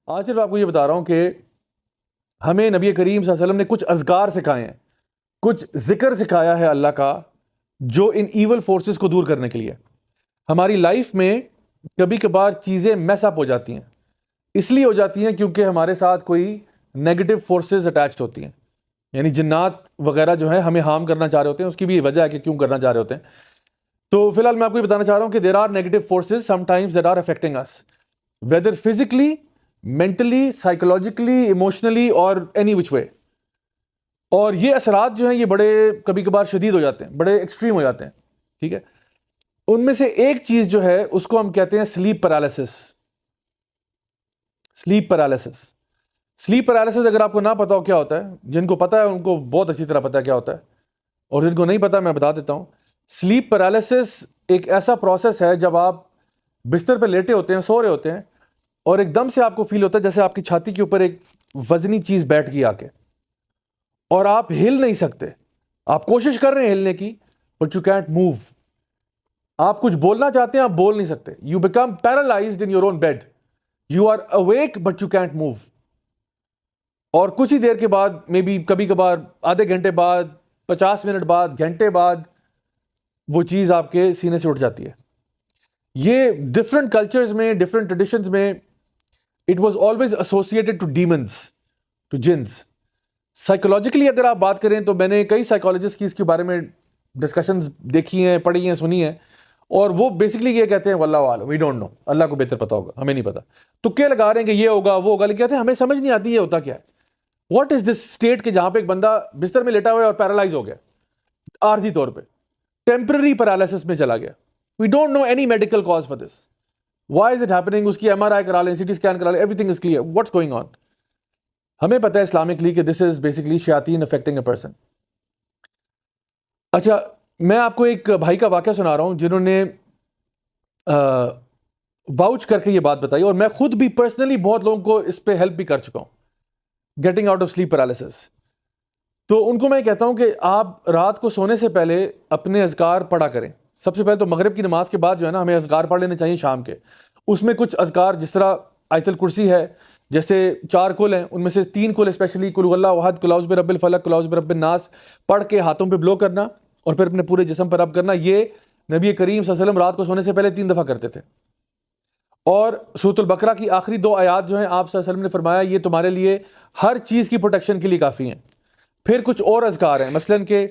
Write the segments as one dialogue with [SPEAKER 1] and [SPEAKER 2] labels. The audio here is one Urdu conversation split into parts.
[SPEAKER 1] آج صرف آپ کو یہ بتا رہا ہوں کہ ہمیں نبی کریم صلی اللہ علیہ وسلم نے کچھ اذکار سکھائے ہیں، کچھ ذکر سکھایا ہے اللہ کا، جو ان ایول فورسز کو دور کرنے کے لیے۔ ہماری لائف میں کبھی کبھار چیزیں میس اپ ہو جاتی ہیں، اس لیے ہو جاتی ہیں کیونکہ ہمارے ساتھ کوئی نیگیٹو فورسز اٹیچڈ ہوتی ہیں، یعنی جنات وغیرہ جو ہیں ہمیں ہارم کرنا چاہ رہے ہوتے ہیں۔ اس کی بھی وجہ ہے کہ کیوں کرنا چاہ رہے ہوتے ہیں۔ تو فی الحال میں آپ کو یہ بتانا چاہ رہا ہوں کہ there are negative forces sometimes that are affecting us, whether physically, mentally, psychologically, emotionally اور اینی وچ وے۔ اور یہ اثرات جو ہیں یہ بڑے کبھی کبھار شدید ہو جاتے ہیں، بڑے ایکسٹریم ہو جاتے ہیں، ٹھیک ہے۔ ان میں سے ایک چیز جو ہے اس کو ہم کہتے ہیں slip paralysis. Slip paralysis, slip paralysis اگر آپ کو نہ پتا ہو کیا ہوتا ہے، جن کو پتا ہے ان کو بہت اچھی طرح پتا ہے کیا ہوتا ہے، اور جن کو نہیں پتا میں بتا دیتا ہوں۔ سلیپ پیرالسس ایک ایسا پروسیس ہے جب آپ بستر پہ لیٹے ہوتے ہیں، سو رہے ہوتے ہیں، اور ایک دم سے آپ کو فیل ہوتا ہے جیسے آپ کی چھاتی کے اوپر ایک وزنی چیز بیٹھ گئی آ کے، اور آپ ہل نہیں سکتے۔ آپ کوشش کر رہے ہیں ہلنے کی، بٹ یو کینٹ موو۔ آپ کچھ بولنا چاہتے ہیں، آپ بول نہیں سکتے۔ You become paralysed in your own bed, you are awake but you can't move. اور کچھ ہی دیر کے بعد، مے بی کبھی کبھار آدھے گھنٹے بعد، 50 منٹ بعد، گھنٹے بعد، وہ چیز آپ کے سینے سے اٹھ جاتی ہے۔ یہ ڈفرنٹ کلچرز میں، ڈفرنٹ ٹریڈیشنز میں it was always associated to demons, to jinns. Psychologically اگر آپ بات کریں تو میں نے کئی سائیکولوجسٹ کی اس کے بارے میں ڈسکشنز دیکھی ہیں، پڑھی ہیں، سنی ہیں، اور وہ بیسکلی یہ کہتے ہیں واللہ عالم، وی ڈونٹ نو، اللہ کو بہتر پتا ہوگا، ہمیں نہیں پتا۔ تکے لگا رہے ہیں کہ یہ ہوگا وہ ہوگا، لیکن کہتے ہیں ہمیں سمجھ نہیں آتی یہ ہوتا کیا ہے۔ واٹ از دس اسٹیٹ کہ جہاں پہ ایک بندہ بستر میں لیٹا ہوا ہے اور پیرالائز ہو گیا عارضی طور پہ، ٹیمپرری پیرالسس میں چلا گیا۔ We don't know any medical cause for this, why is it happening. اس کی ایم آر آئی کرا لیں، سی ٹی اسکین کرا لیں، every thing is clear, what's going on. ہمیں پتہ ہے اسلامکلی کہ دس از بیسکلی شیاطین افیکٹنگ اے پرسن۔ اچھا، میں آپ کو ایک بھائی کا واقعہ سنا رہا ہوں جنہوں نے واؤچ کر کے یہ بات بتائی، اور میں خود بھی پرسنلی بہت لوگوں کو اس پہ ہیلپ بھی کر چکا ہوں، getting out of sleep paralysis. تو ان کو میں کہتا ہوں کہ آپ رات کو سونے سے پہلے اپنے اذکار پڑھا کریں۔ سب سے پہلے تو مغرب کی نماز کے بعد جو ہے نا، ہمیں اذکار پڑھ لینے چاہیے شام کے۔ اس میں کچھ اذکار جس طرح آیت الکرسی ہے، جیسے 4 کل ہیں، ان میں سے 3 کل اسپیشلی قل هو اللہ احد، قل اعوذ برب الفلق، قل اعوذ برب الناس پڑھ کے ہاتھوں پہ بلو کرنا، اور پھر اپنے پورے جسم پر رب کرنا۔ یہ نبی کریم صلی اللہ علیہ وسلم رات کو سونے سے پہلے 3 دفعہ کرتے تھے۔ اور سورۃ البقرہ کی آخری 2 آیات جو ہیں، آپ صلی اللہ علیہ وسلم نے فرمایا یہ تمہارے لیے ہر چیز کی پروٹیکشن کے لیے کافی ہیں۔ پھر کچھ اور اذکار ہیں، مثلا کہ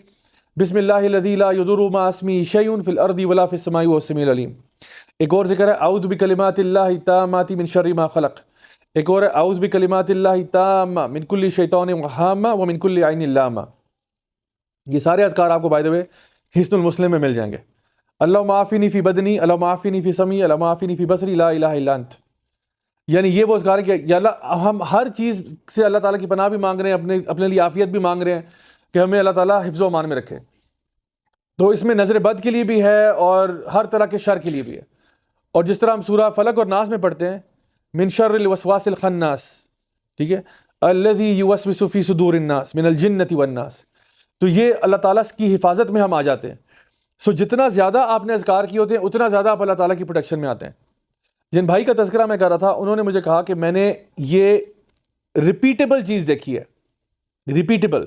[SPEAKER 1] بسم اللہ الذی لا یضر مع اسمہ شیء فی الارض ولا فی السماء وهو السمیع العلیم۔ ایک اور ذکر ہے اعوذ بکلمات اللہ التامات من شر ما خلق۔ ایک اور ہے اعوذ بکلمات اللہ التامہ من کل شیطان وہامہ ومن کل عین لامہ۔ یہ سارے اذکار آپ کو بائی دا وے حصن المسلم میں مل جائیں گے۔ اللہم عافنی فی بدنی، اللہم عافنی فی سمعی، اللہم عافنی فی بصری، لا الہ الا انت۔ یعنی یہ وہ اذکار ہے کہ یا اللہ، ہم ہر چیز سے اللہ تعالیٰ کی پناہ بھی مانگ رہے ہیں، اپنے لیے عافیت بھی مانگ رہے ہیں کہ ہمیں اللہ تعالیٰ حفظ و امان میں رکھے۔ تو اس میں نظر بد کے لیے بھی ہے اور ہر طرح کے شر کے لیے بھی ہے۔ اور جس طرح ہم سورہ فلق اور ناس میں پڑھتے ہیں، من شر الوسواس الخناس، ٹھیک ہے، الذی یوسوس فی صدور الناس من الجنۃ والناس، تو یہ اللہ تعالیٰ کی حفاظت میں ہم آ جاتے ہیں۔ سو جتنا زیادہ آپ نے اذکار کیے ہوتے ہیں اتنا زیادہ آپ اللہ تعالیٰ کی پروٹیکشن میں آتے ہیں۔ جن بھائی کا تذکرہ میں کر رہا تھا، انہوں نے مجھے کہا کہ میں نے یہ ریپیٹیبل چیز دیکھی ہے، ریپیٹیبل،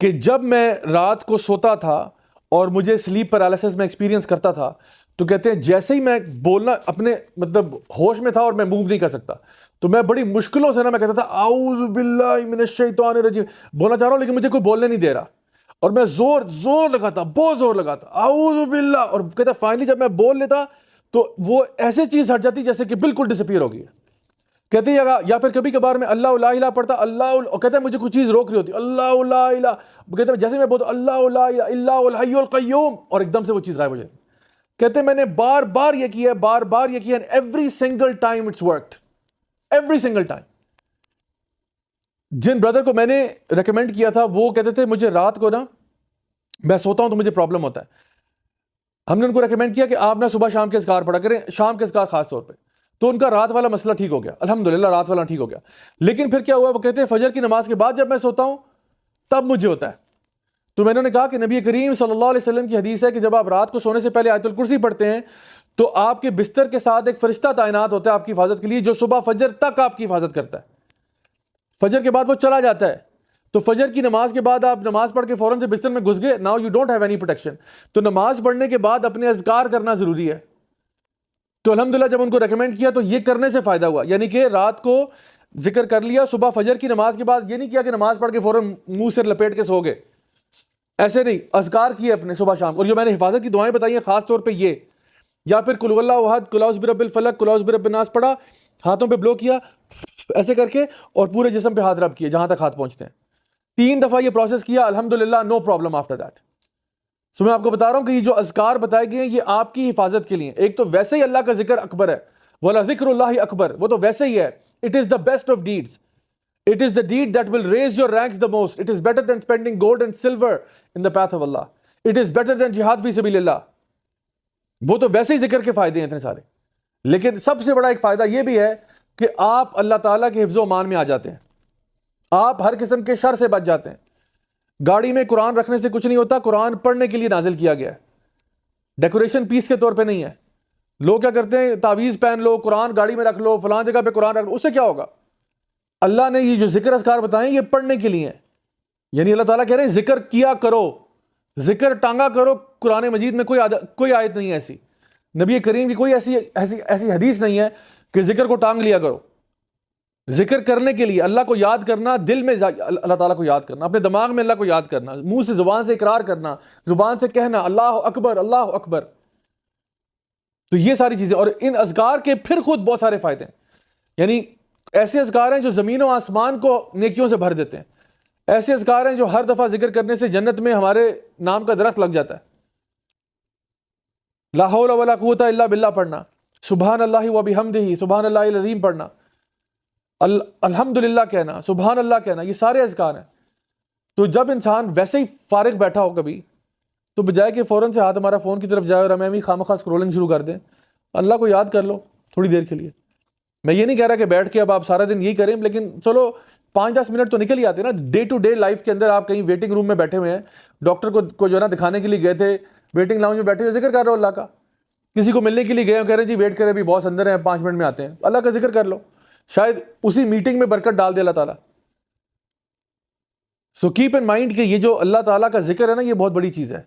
[SPEAKER 1] کہ جب میں رات کو سوتا تھا اور مجھے سلیپ پیرالسس میں ایکسپیرینس کرتا تھا، تو کہتے ہیں جیسے ہی میں بولنا اپنے مطلب ہوش میں تھا اور میں موو نہیں کر سکتا، تو میں بڑی مشکلوں سے نا میں کہتا تھا اعوذ باللہ من الشیطان الرجیم، بولنا چاہ رہا ہوں لیکن مجھے کوئی بولنے نہیں دے رہا، اور میں زور لگاتا، بہت زور لگاتا اعوذ باللہ، اور کہتا فائنلی جب میں بول لیتا تو وہ ایسے چیز ہٹ جاتی جیسے کہ بالکل ڈسپیئر ہو گئی۔ کہتے ہیں یا پھر کبھی کبھار میں اللہ لا الہ پڑھتا، اللہ، اور کہتا ہے مجھے کوئی چیز روک رہی ہوتی، اللہ لا الہ، کہتے ہیں جیسے میں بولتا اللہ لا الہ الا هو الحی القیوم، اور ایک دم سے وہ چیز غائب ہو جاتی۔ کہتے ہیں میں نے بار بار یہ کیا ہے، بار بار یہ کیا ہے، every single time it's worked, every single time. جن بردر کو میں نے ریکمینڈ کیا تھا وہ کہتے تھے مجھے رات کو نا میں سوتا ہوں تو مجھے پرابلم ہوتا ہے۔ ہم نے ان کو ریکمینڈ کیا کہ آپ نا صبح شام کے اذکار پڑھا کریں، شام کے اذکار خاص طور پہ، تو ان کا رات والا مسئلہ ٹھیک ہو گیا، الحمدللہ رات والا ٹھیک ہو گیا۔ لیکن پھر کیا ہوا، وہ کہتے ہیں فجر کی نماز کے بعد جب میں سوتا ہوں تب مجھے ہوتا ہے۔ تو میں نے کہا کہ نبی کریم صلی اللہ علیہ وسلم کی حدیث ہے کہ جب آپ رات کو سونے سے پہلے آیت الکرسی پڑھتے ہیں تو آپ کے بستر کے ساتھ ایک فرشتہ تعینات ہوتا ہے آپ کی حفاظت کے لیے، جو صبح فجر تک آپ کی حفاظت کرتا ہے. فجر کے بعد وہ چلا جاتا ہے. تو فجر کی نماز کے بعد آپ نماز پڑھ کے فوراً سے بستر میں گھس گئے، now you don't have any protection. تو نماز پڑھنے کے بعد اپنے اذکار کرنا ضروری ہے. تو الحمدللہ جب ان کو ریکمینڈ کیا تو یہ کرنے سے فائدہ ہوا، یعنی کہ رات کو ذکر کر لیا، صبح فجر کی نماز کے بعد یہ نہیں کیا کہ نماز پڑھ کے فوراً منہ سے لپیٹ کے سو گئے، ایسے نہیں، اذکار کیے اپنے صبح شام. اور جو میں نے حفاظت کی دعائیں بتائی ہیں خاص طور پہ یہ، یا پھر قل اللہ احد، قل اعوذ برب الفلق، قل اعوذ برب الناس پڑھا، ہاتھوں پہ بلو کیا ایسے کر کے، اور پورے جسم پہ ہاتھ رب کیے جہاں تک ہاتھ پہنچتے ہیں. 3 دفعہ یہ پروسیس کیا، الحمدللہ نو پرابلم آفٹر دیٹ. سو میں آپ کو بتا رہا ہوں کہ یہ جو اذکار بتائے گئے ہیں یہ آپ کی حفاظت کے لیے. ایک تو ویسے ہی اللہ کا ذکر اکبر ہے، وَلَذِكْرُ اللَّهِ اکبر، وہ تو ویسے ہی ہے. It is the best of deeds. It is the deed that will raise your ranks the most. It is better than spending gold and silver in the path of Allah. It is better than jihad fi sabilil Allah. وہ تو ویسے ہی ذکر کے فائدے ہیں اتنے سارے. لیکن سب سے بڑا ایک فائدہ یہ بھی ہے کہ آپ اللہ تعالیٰ کے حفظ و امان میں آ جاتے ہیں، آپ ہر قسم کے شر سے بچ جاتے ہیں. گاڑی میں قرآن رکھنے سے کچھ نہیں ہوتا، قرآن پڑھنے کے لیے نازل کیا گیا ہے، ڈیکوریشن پیس کے طور پہ نہیں ہے. لوگ کیا کرتے ہیں، تعویذ پہن لو، قرآن گاڑی میں رکھ لو، فلان جگہ پہ قرآن رکھ لو، اس سے کیا ہوگا؟ اللہ نے یہ جو ذکر اذکار بتائیں یہ پڑھنے کے لیے ہیں. یعنی اللہ تعالیٰ کہہ رہے ہیں ذکر کیا کرو، ذکر ٹانگا کرو. قرآن مجید میں کوئی آیت نہیں ہے ایسی، نبی کریم کی کوئی ایسی حدیث نہیں ہے کہ ذکر کو ٹانگ لیا کرو. ذکر کرنے کے لیے اللہ کو یاد کرنا، دل میں اللہ تعالیٰ کو یاد کرنا، اپنے دماغ میں اللہ کو یاد کرنا، منہ سے زبان سے اقرار کرنا، زبان سے کہنا اللہ اکبر اللہ اکبر. تو یہ ساری چیزیں، اور ان اذکار کے پھر خود بہت سارے فائدے ہیں. یعنی ایسے اذکار ہیں جو زمین و آسمان کو نیکیوں سے بھر دیتے ہیں. ایسے اذکار ہیں جو ہر دفعہ ذکر کرنے سے جنت میں ہمارے نام کا درخت لگ جاتا ہے. لا حول ولا قوت الا باللہ پڑھنا، سبحان اللہ و بحمدہ، سبحان اللہ العظیم پڑھنا، الحمدللہ کہنا، سبحان اللہ کہنا، یہ سارے اذکار ہیں. تو جب انسان ویسے ہی فارغ بیٹھا ہو کبھی، تو بجائے کہ فوراً سے ہاتھ ہمارا فون کی طرف جائے اور ہمیں خواہ اسکرولنگ شروع کر دیں، اللہ کو یاد کر لو تھوڑی دیر کے لیے. میں یہ نہیں کہہ رہا کہ بیٹھ کے اب آپ سارا دن یہی کریں، لیکن چلو 5-10 منٹ تو نکل ہی آتے ہیں نا. ڈے ٹو ڈے لائف کے اندر آپ کہیں ویٹنگ روم میں بیٹھے ہوئے ہیں، ڈاکٹر کو جو ہے نا دکھانے کے لیے گئے تھے، ویٹنگ لاؤنج میں بیٹھے ہوئے ذکر کر رہے ہو اللہ کا. کسی کو ملنے کے لیے گئے ہو، کہہ رہے جی ویٹ کریں ابھی باس اندر ہیں 5 منٹ میں آتے ہیں، اللہ کا ذکر کر لو، شاید اسی میٹنگ میں برکت ڈال دے اللہ تعالیٰ. سو کیپ ان مائنڈ کہ یہ جو اللہ تعالیٰ کا ذکر ہے نا یہ بہت بڑی چیز ہے.